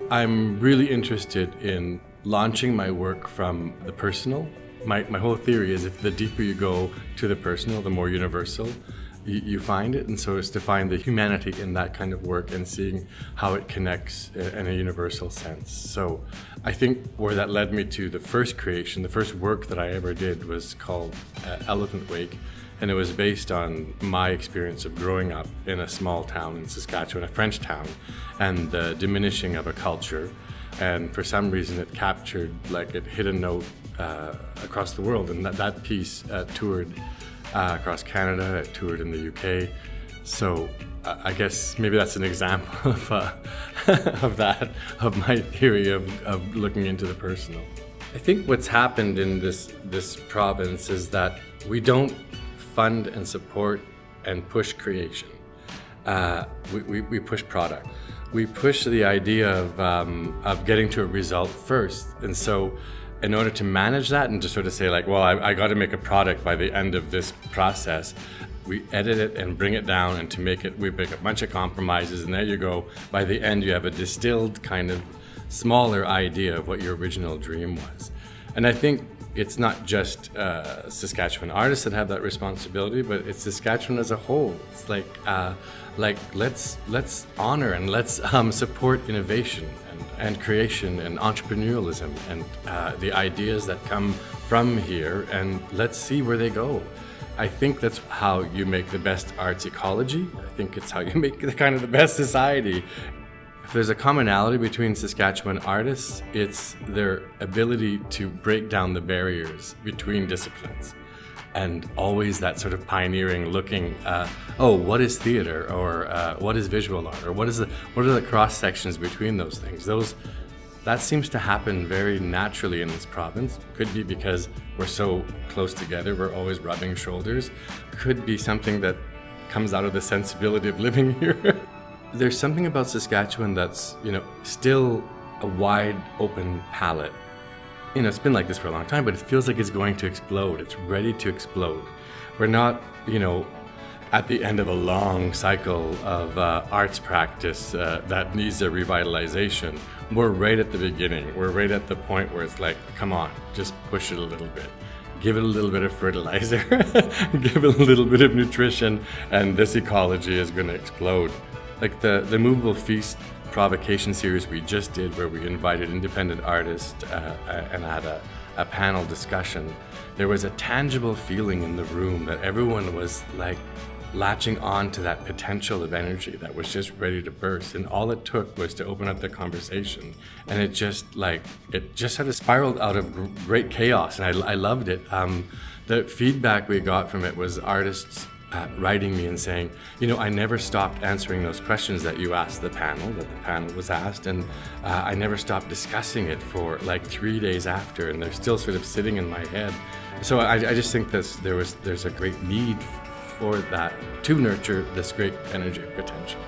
I'm really interested in launching my work from the personal. My whole theory is if the deeper you go to the personal, the more universal you find it. And so it's to find the humanity in that kind of work and seeing how it connects in a universal sense. So I think where that led me to the first creation, the first work that I ever did was called Elephant Wake. And it was based on my experience of growing up in a small town in Saskatchewan, a French town, and the diminishing of a culture. And for some reason it captured, like it hit a note across the world. And that piece toured across Canada, it toured in the UK. So I guess maybe that's an example of my theory of looking into the personal. I think what's happened in this province is that we don't fund and support and push creation. We push product. We push the idea of getting to a result first. And so in order to manage that and to sort of say like, well, I got to make a product by the end of this process, we edit it and bring it down, and to make it, we make a bunch of compromises, and there you go. By the end, you have a distilled kind of smaller idea of what your original dream was. And I think it's not just Saskatchewan artists that have that responsibility, but it's Saskatchewan as a whole. It's like let's honor and let's support innovation and creation and entrepreneurialism and the ideas that come from here, and let's see where they go. I think that's how you make the best arts ecology. I think it's how you make the best society. If there's a commonality between Saskatchewan artists, it's their ability to break down the barriers between disciplines. And always that sort of pioneering looking, what is theater, or what is visual art, or what are the cross sections between those things? That seems to happen very naturally in this province. Could be because we're so close together, we're always rubbing shoulders. Could be something that comes out of the sensibility of living here. There's something about Saskatchewan that's, still a wide open palette. It's been like this for a long time, but it feels like it's going to explode. It's ready to explode. We're not, at the end of a long cycle of arts practice that needs a revitalization. We're right at the beginning. We're right at the point where it's like, come on, just push it a little bit. Give it a little bit of fertilizer, give it a little bit of nutrition, and this ecology is going to explode. Like the Movable Feast provocation series we just did, where we invited independent artists and had a panel discussion, there was a tangible feeling in the room that everyone was like latching on to that potential of energy that was just ready to burst. And all it took was to open up the conversation. And it just sort of spiraled out of great chaos. And I loved it. The feedback we got from it was artists writing me and saying, I never stopped answering those questions that you asked that the panel was asked, and I never stopped discussing it for like 3 days after, and they're still sort of sitting in my head. So I just think there's a great need for that to nurture this great energy potential.